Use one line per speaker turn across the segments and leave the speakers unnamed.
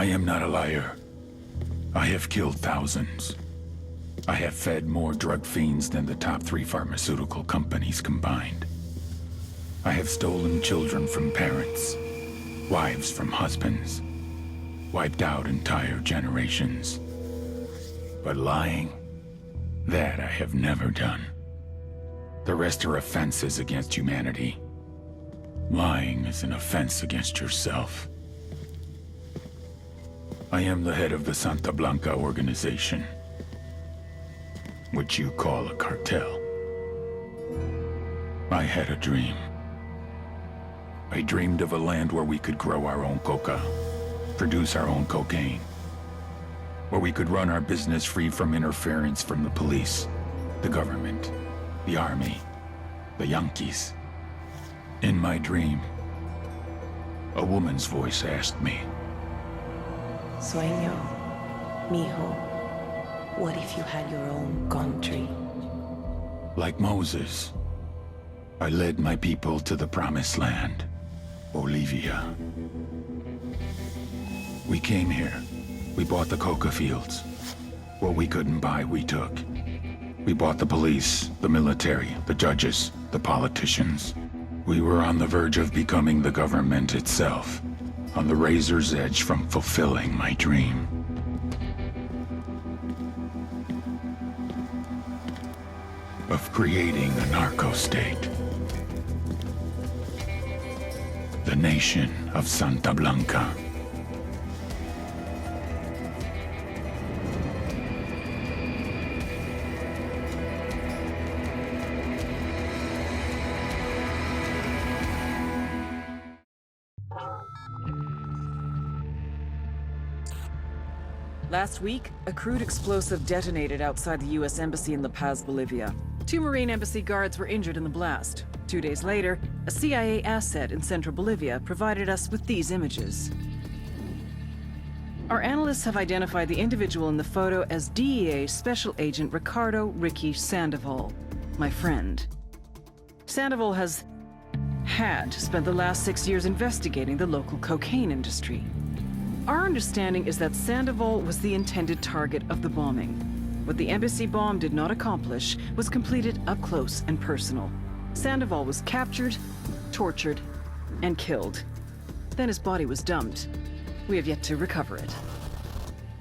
I am not a liar. I have killed thousands. I have fed more drug fiends than the top 3 pharmaceutical companies combined. I have stolen children from parents, wives from husbands, wiped out entire generations. But lying, that I have never done. The rest are offenses against humanity. Lying is an offense against yourself. I am the head of the Santa Blanca organization, which you call a cartel. I had a dream. I dreamed of a land where we could grow our own coca, produce our own cocaine, where we could run our business free from interference from the police, the government, the army, the Yankees. In my dream, a woman's voice asked me,
Sueño, mijo, what if you had your own country?
like Moses, I led my people to the promised land, Bolivia. We came here. We bought the coca fields. What we couldn't buy, we took. We bought the police, the military, the judges, the politicians. We were on the verge of becoming the government itself, on the razor's edge from fulfilling my dream. Of creating a narco-state. The nation of Santa Blanca.
Last week, a crude explosive detonated outside the U.S. Embassy in La Paz, Bolivia. 2 Marine Embassy guards were injured in the blast. 2 days later, a CIA asset in central Bolivia provided us with these images. Our analysts have identified the individual in the photo as DEA Special Agent Ricardo Ricky Sandoval, my friend. Sandoval had spent the last 6 years investigating the local cocaine industry. Our understanding is that Sandoval was the intended target of the bombing. What the embassy bomb did not accomplish was completed up close and personal. Sandoval was captured, tortured, and killed. Then his body was dumped. We have yet to recover it.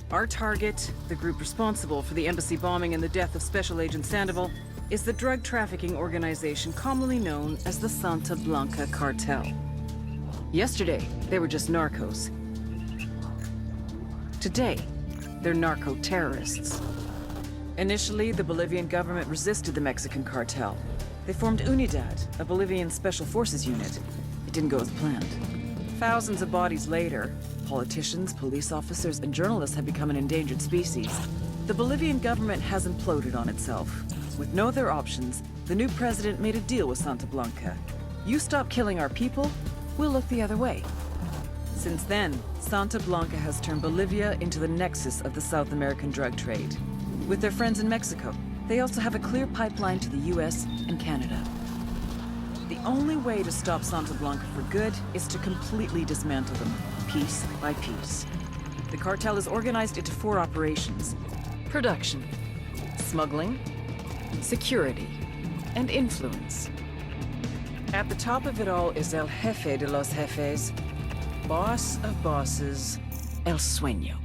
Our target, the group responsible for the embassy bombing and the death of Special Agent Sandoval, is the drug trafficking organization commonly known as the Santa Blanca Cartel. Yesterday, they were just narcos. Today, they're narco-terrorists. Initially, the Bolivian government resisted the Mexican cartel. They formed UNIDAD, a Bolivian special forces unit. It didn't go as planned. Thousands of bodies later, politicians, police officers, and journalists have become an endangered species. The Bolivian government has imploded on itself. With no other options, the new president made a deal with Santa Blanca. You stop killing our people, we'll look the other way. Since then, Santa Blanca has turned Bolivia into the nexus of the South American drug trade. With their friends in Mexico, they also have a clear pipeline to the US and Canada. The only way to stop Santa Blanca for good is to completely dismantle them, piece by piece. The cartel is organized into 4 operations: production, smuggling, security, and influence. At the top of it all is El Jefe de los Jefes, boss of bosses, El Sueño.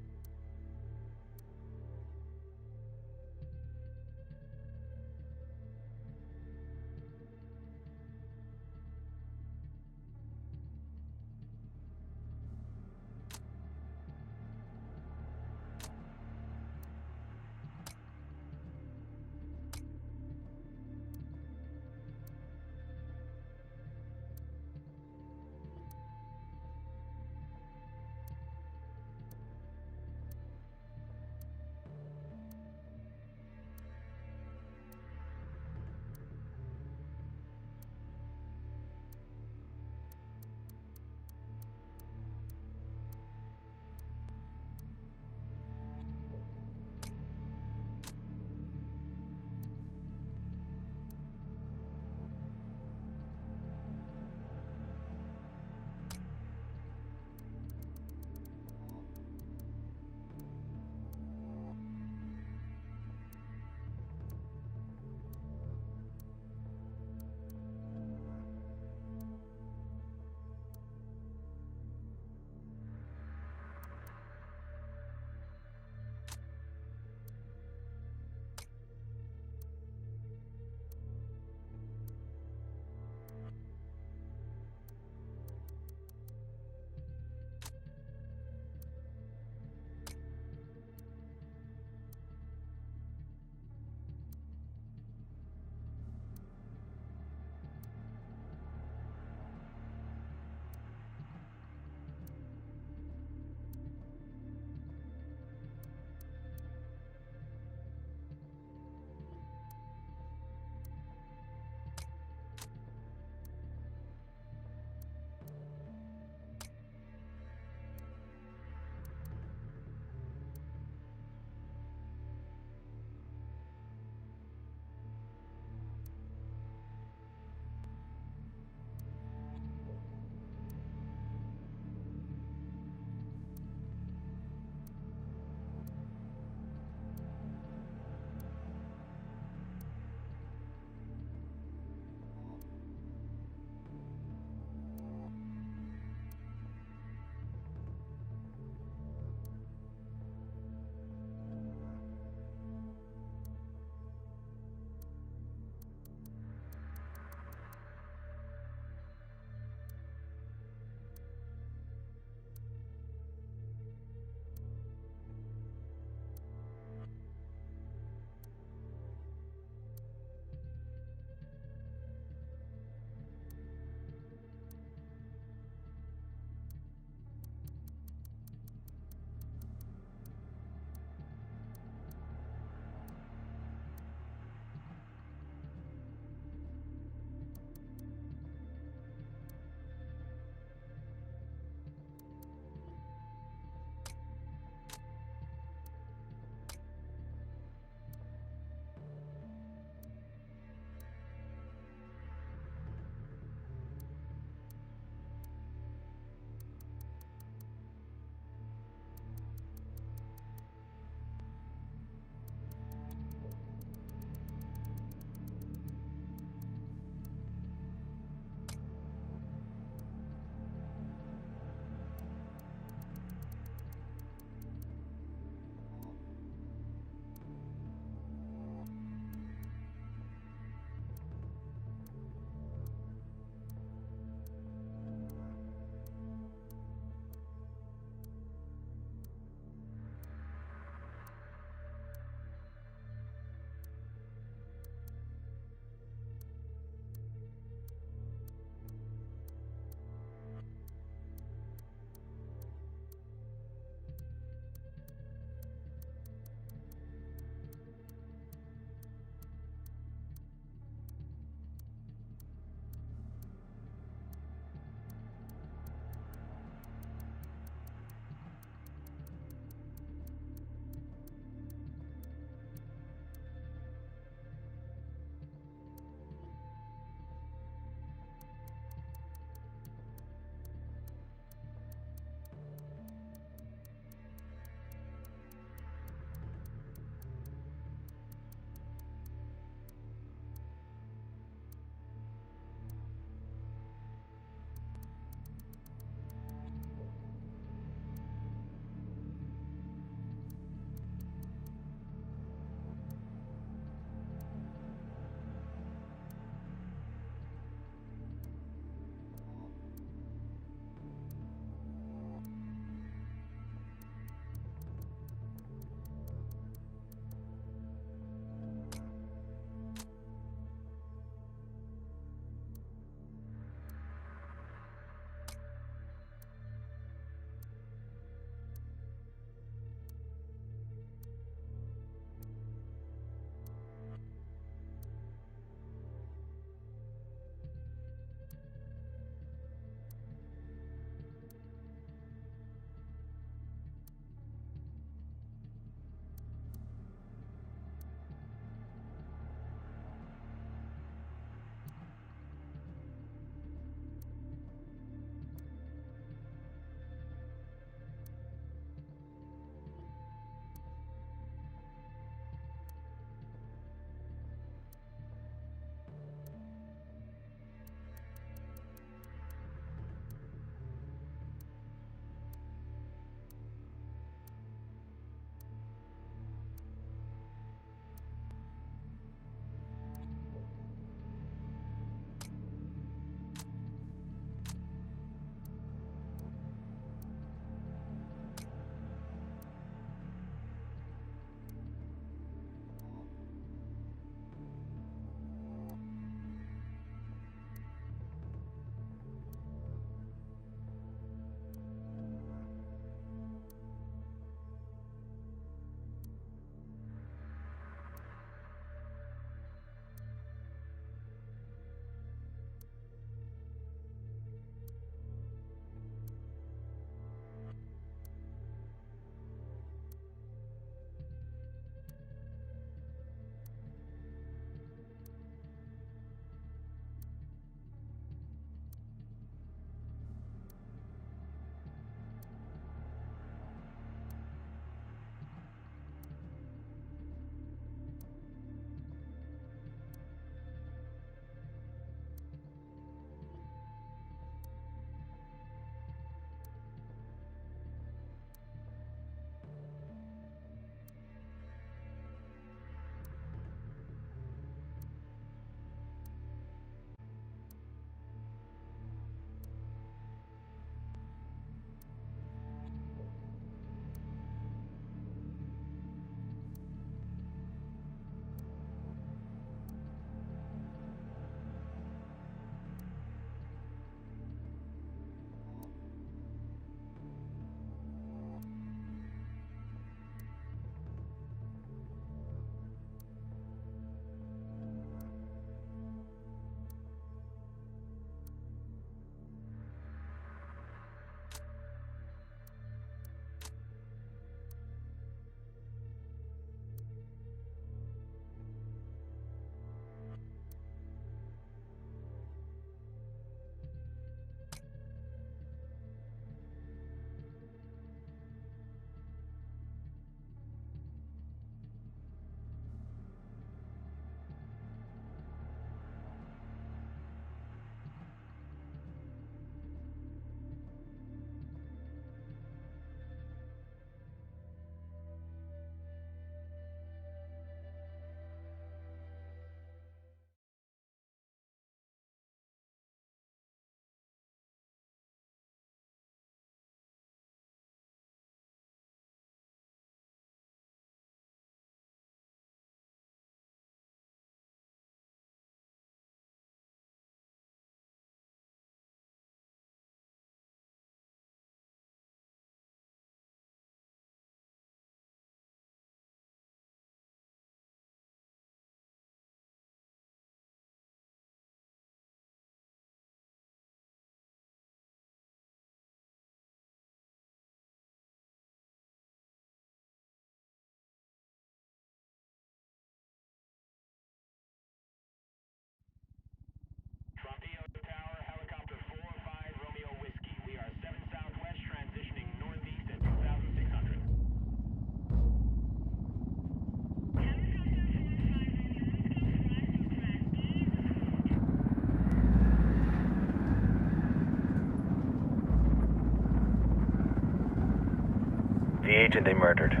agent they murdered.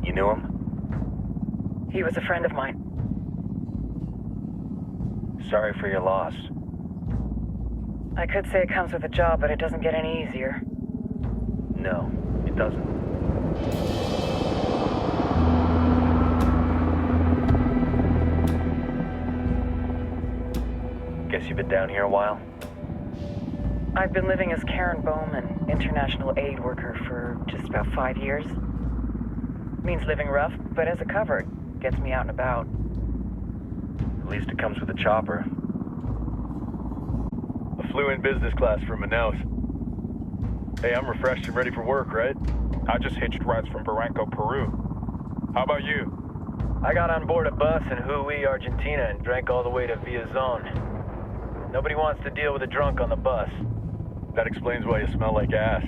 You knew him?
He was a friend of mine.
Sorry for your loss.
I could say it comes with a job, but it doesn't get any easier.
No, it doesn't. Guess you've been down here a while?
I've been living as Karen Bowman, international aid worker, for just about 5 years. Means living rough, but as a cover, gets me out and about.
At least it comes with a chopper.
I flew in business class from Manaus. Hey, I'm refreshed and ready for work, right? I just hitched rides from Barranco, Peru. How about you?
I got on board a bus in Jujuy, Argentina, and drank all the way to Villazon. Nobody wants to deal with a drunk on the bus.
That explains why you smell like ass.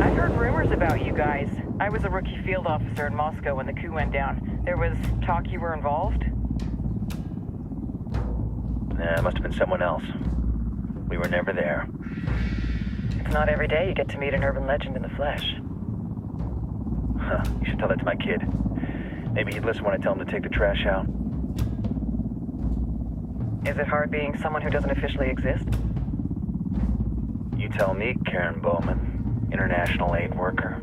I've heard rumors about you guys. I was a rookie field officer in Moscow when the coup went down. There was talk you were involved?
Nah, it must have been someone else. We were never there.
It's not every day you get to meet an urban legend in the flesh.
Huh, you should tell that to my kid. Maybe he'd listen when I tell him to take the trash out.
Is it hard being someone who doesn't officially exist?
You tell me, Karen Bowman, international aid worker.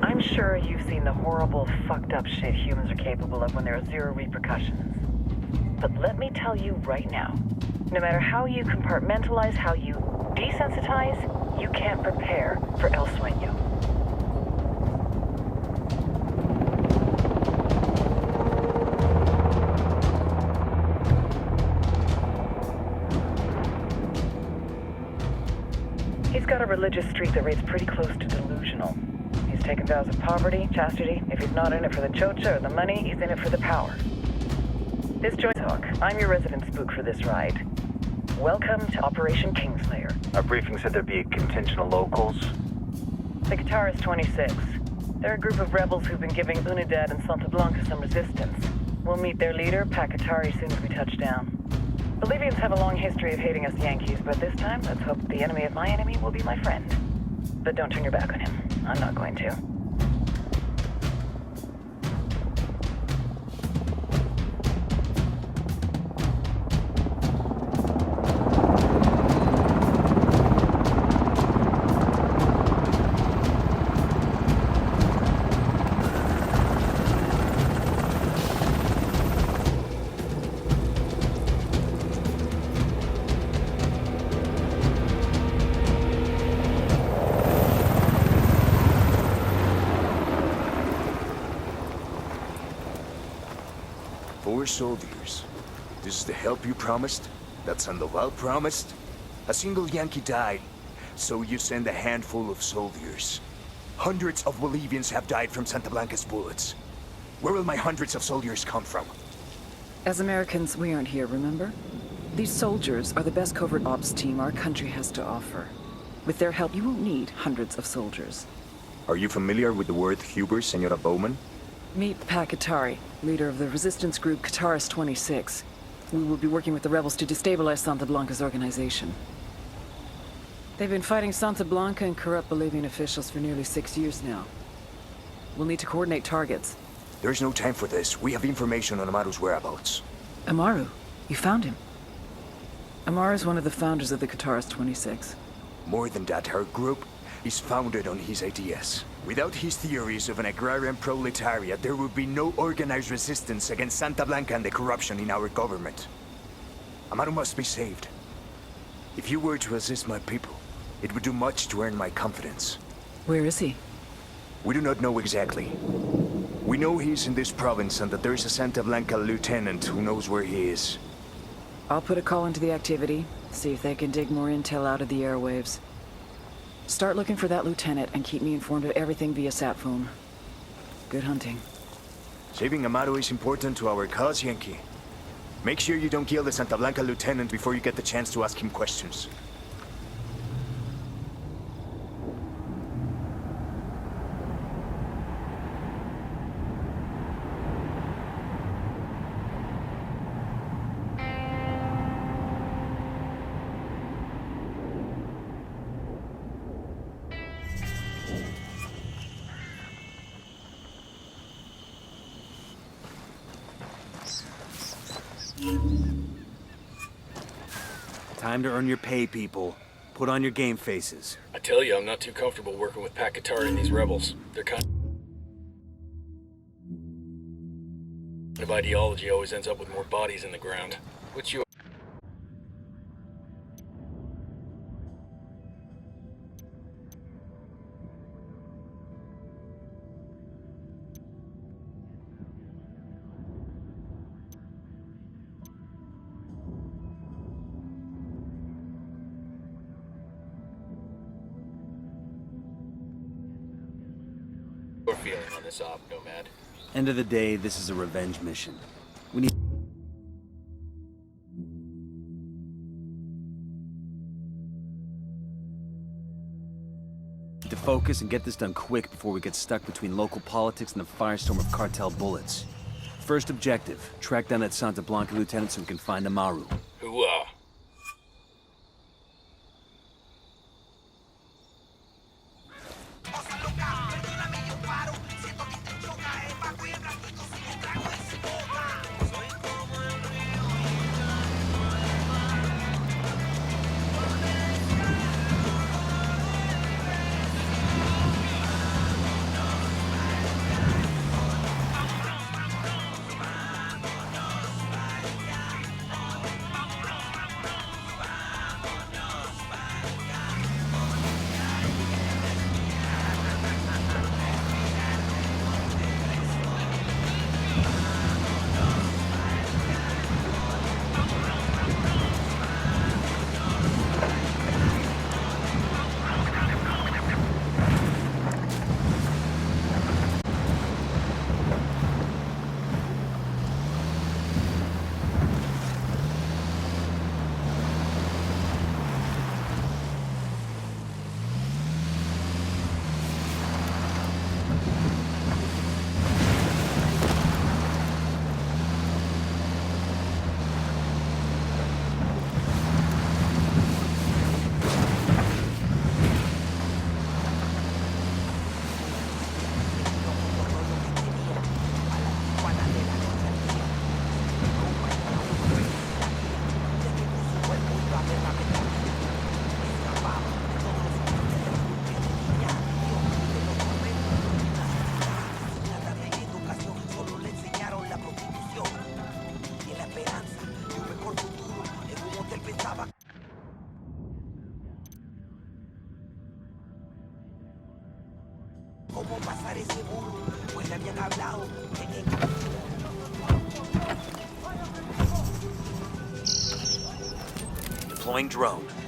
I'm sure you've seen the horrible, fucked up shit humans are capable of when there are zero repercussions. But let me tell you right now, no matter how you compartmentalize, how you desensitize, you can't prepare for El Sueño. He's got a religious streak that rates pretty close to delusional. He's taken vows of poverty, chastity. If he's not in it for the chocha or the money, he's in it for the power. This joint talk. I'm your resident spook for this ride. Welcome to Operation Kingslayer.
Our briefing said there'd be a contingent of locals.
The Guitarist 26. They're a group of rebels who've been giving Unidad and Santa Blanca some resistance. We'll meet their leader, Pakatari, soon as we touch down. Bolivians have a long history of hating us Yankees, but this time, let's hope the enemy of my enemy will be my friend. But don't turn your back on him. I'm not going to.
Soldiers. This is the help you promised? That Sandoval promised? A single Yankee died, so you send a handful of soldiers. Hundreds of Bolivians have died from Santa Blanca's bullets. Where will my hundreds of soldiers come from?
As Americans, we aren't here, remember? These soldiers are the best covert ops team our country has to offer. With their help, you won't need hundreds of soldiers.
Are you familiar with the word Huber, Senora Bowman?
Meet Pakatari, leader of the resistance group Guitarist 26. We will be working with the rebels to destabilize Santa Blanca's organization. They've been fighting Santa Blanca and corrupt Bolivian officials for nearly 6 years now. We'll need to coordinate targets.
There's no time for this. We have information on Amaru's whereabouts.
Amaru? You found him? Amaru is one of the founders of the Guitarist 26.
More than that, her group is founded on his ideas. Without his theories of an agrarian proletariat, there would be no organized resistance against Santa Blanca and the corruption in our government. Amaru must be saved. If you were to assist my people, it would do much to earn my confidence.
Where is he?
We do not know exactly. We know he's in this province and that there is a Santa Blanca lieutenant who knows where he is.
I'll put a call into the activity, see if they can dig more intel out of the airwaves. Start looking for that lieutenant and keep me informed of everything via sat phone. Good hunting.
Saving Amaru is important to our cause, Yankee. Make sure you don't kill the Santa Blanca lieutenant before you get the chance to ask him questions. Time to earn your pay, people. Put on your game faces.
I tell you, I'm not too comfortable working with Pakatari and these rebels. Their kind of ideology always ends up with more bodies in the ground. Which you... Your feeling on this op, Nomad?
End of the day, this is a revenge mission. We need to focus and get this done quick before we get stuck between local politics and the firestorm of cartel bullets. First objective, track down that Santa Blanca lieutenant so we can find Amaru.
Hooah!
deploying drone.